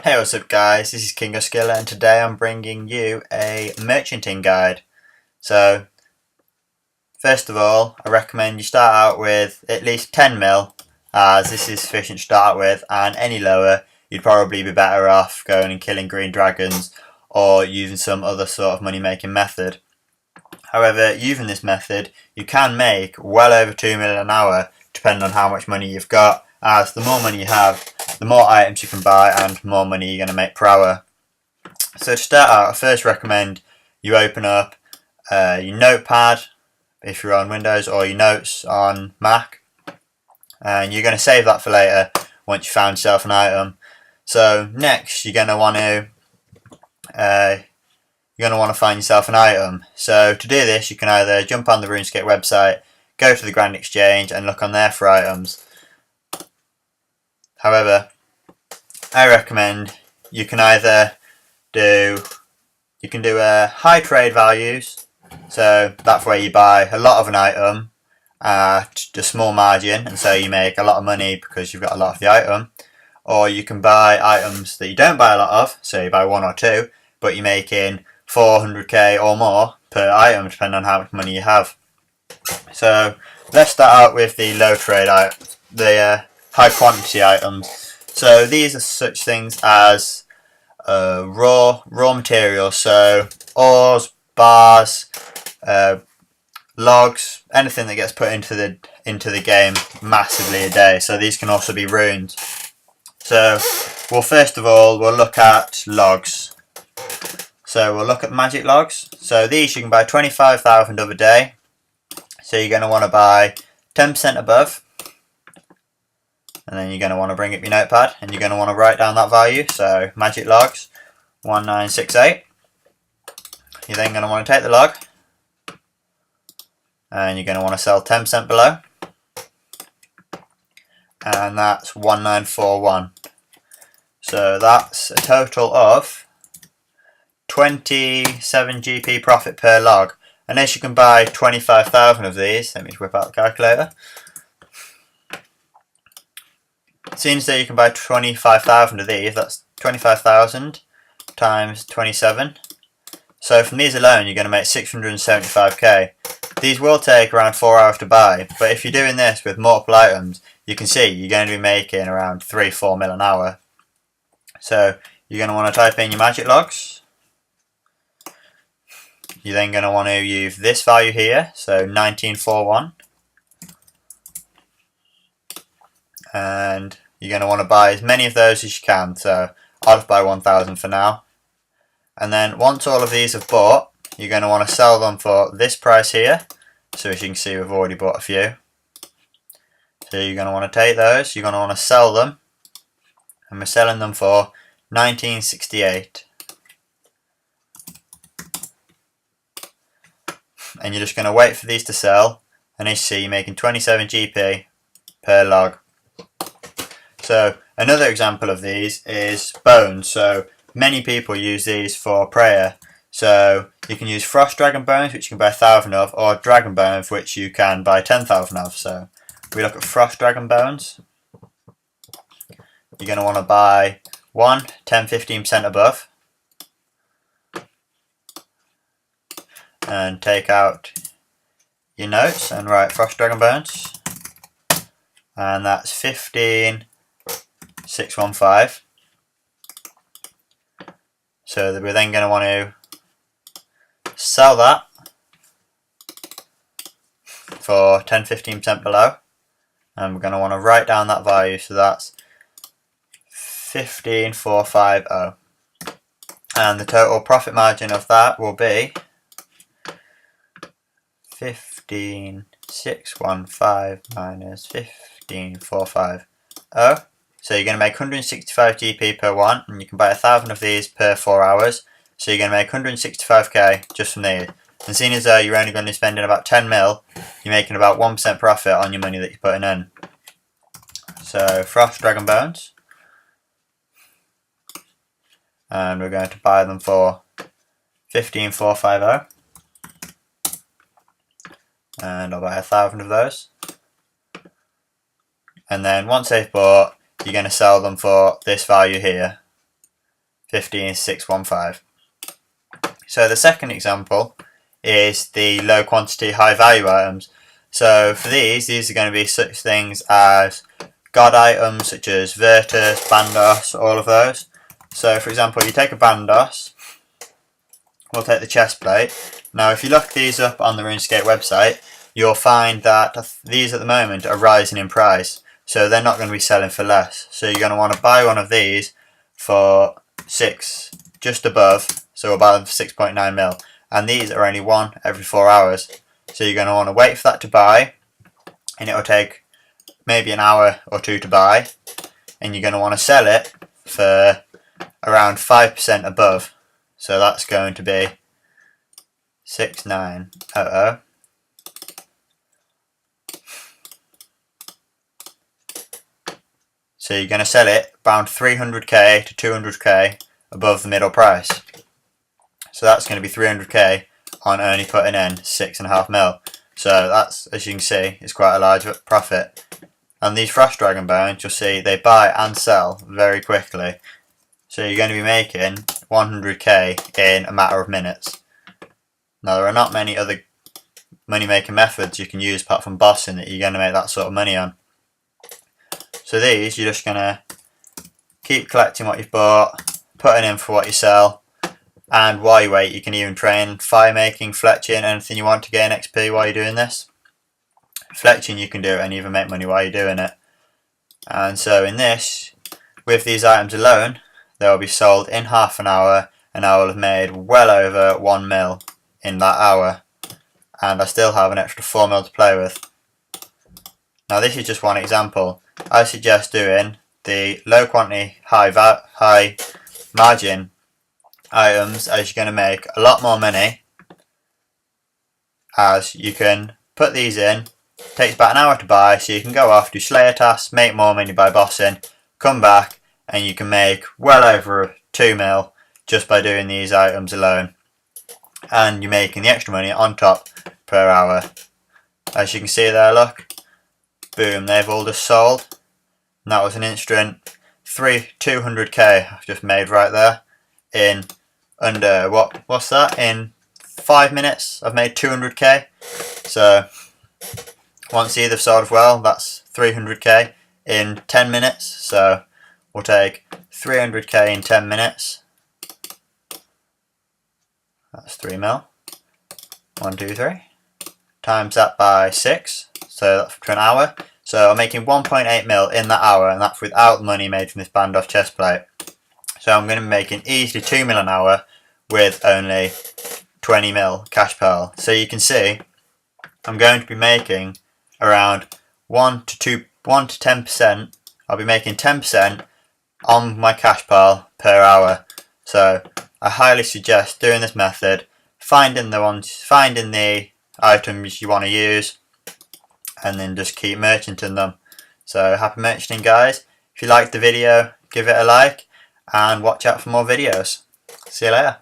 Hey, what's up guys, this is King of Skill and today I'm bringing you a merchanting guide. So first of all, I recommend you start out with at least 10 mil, as this is sufficient to start with, and any lower you'd probably be better off going and killing green dragons or using some other sort of money making method. However, using this method you can make well over 2 mil an hour depending on how much money you've got, as the more money you have the more items you can buy and more money you're going to make per hour. So to start out, I first recommend you open up your notepad if you're on Windows or your notes on Mac, and you're going to save that for later once you found yourself an item. So next you're going to want to find yourself an item. So to do this you can either jump on the RuneScape website, go to the Grand Exchange and look on there for items. However, I recommend you can either do high trade values, so that's where you buy a lot of an item at a small margin and so you make a lot of money because you've got a lot of the item, or you can buy items that you don't buy a lot of, so you buy one or two, but you're making 400k or more per item depending on how much money you have. So let's start out with the low trade items, the high quantity items. So these are such things as raw materials, so ores, bars, logs, anything that gets put into the game massively a day. So these can also be runes. So first of all we'll look at logs. So we'll look at magic logs. So these you can buy 25,000 of a day. So you're going to want to buy 10% above. And then you're going to want to bring up your notepad and you're going to want to write down that value. So magic logs 1968. You're then going to want to take the log and you're going to want to sell 10% below, and that's 1941. So that's a total of 27 GP profit per log. And as you can buy 25,000 of these, let me just whip out the calculator. Seems that you can buy 25,000 of these, that's 25,000 times 27. So from these alone you're going to make 675k. These will take around 4 hours to buy, but if you're doing this with multiple items, you can see you're going to be making around 3-4 mil an hour. So you're going to want to type in your magic logs. You're then going to want to use this value here, so 1941. And you're going to want to buy as many of those as you can, so I'll just buy 1,000 for now. And then once all of these have bought, you're going to want to sell them for this price here. So as you can see we've already bought a few. So you're going to want to take those, you're going to want to sell them, and we're selling them for 1968. And you're just going to wait for these to sell, and as you see you're making 27 GP per log. So another example of these is bones. So many people use these for prayer. So you can use frost dragon bones, which you can buy 1,000 of, or dragon bones, which you can buy 10,000 of. So we look at frost dragon bones. You're going to want to buy 10-15% above, and take out your notes and write frost dragon bones, and that's 15,615. So we're then going to want to sell that for 10-15% below, and we're going to want to write down that value, so that's 15,450, and the total profit margin of that will be 15,615 minus 15,450. So you're going to make 165 GP per one, and you can buy 1,000 of these per 4 hours. So you're going to make 165k just from these. And seeing as though you're only going to be spending about 10 mil, you're making about 1% profit on your money that you're putting in. So frost dragon bones, and we're going to buy them for 15,450. And I'll buy 1,000 of those. And then once they've bought, you're going to sell them for this value here. 15615. So the second example is the low quantity high value items. So for these are going to be such things as god items such as Virtus, Bandos, all of those. So for example, you take a Bandos, we'll take the chest plate. Now if you look these up on the RuneScape website, you'll find that these at the moment are rising in price, so they're not going to be selling for less. So you're going to want to buy one of these for 6, just above, so about 6.9 mil, and these are only one every 4 hours. So you're going to want to wait for that to buy, and it'll take maybe an hour or two to buy, and you're going to want to sell it for around 5% above. So that's going to be 6900. So you're going to sell it around 300k to 200k above the middle price. So that's going to be 300k on only putting in 6.5 mil. So that's, as you can see, is quite a large profit. And these Frost Dragon bones, you'll see they buy and sell very quickly. So you're going to be making 100k in a matter of minutes. Now there are not many other money making methods you can use apart from bossing that you're going to make that sort of money on. So these, you're just going to keep collecting what you've bought, putting in for what you sell, and while you wait you can even train fire making, fletching, anything you want to gain XP while you're doing this. Fletching you can do and even make money while you're doing it. And so in this, with these items alone, they'll be sold in half an hour, and I will have made well over 1 mil in that hour, and I still have an extra 4 mil to play with. Now this is just one example. I suggest doing the low quantity high margin items, as you're going to make a lot more money, as you can put these in. It takes about an hour to buy, so you can go off, do slayer tasks, make more money by bossing, come back, and you can make well over 2 mil just by doing these items alone. And you're making the extra money on top per hour. As you can see there, look, boom, they've all just sold. And that was an instant 200k I've just made right there in under, what's that, in 5 minutes I've made 200k. So once they've sold well, that's 300k in 10 minutes. So we'll take 300k in 10 minutes. That's 3 mil. 1, 2, 3. Times that by 6. So that's for an hour. So I'm making 1.8 mil in that hour, and that's without the money made from this Bandos chest plate. So I'm going to be making easily 2 mil an hour with only 20 mil cash pearl. So you can see I'm going to be making around 1 to 10%. I'll be making 10% on my cash pearl per hour. So I highly suggest doing this method, finding the items you want to use, and then just keep merchanting them. So happy merchanting, guys. If you liked the video, give it a like and watch out for more videos. See you later.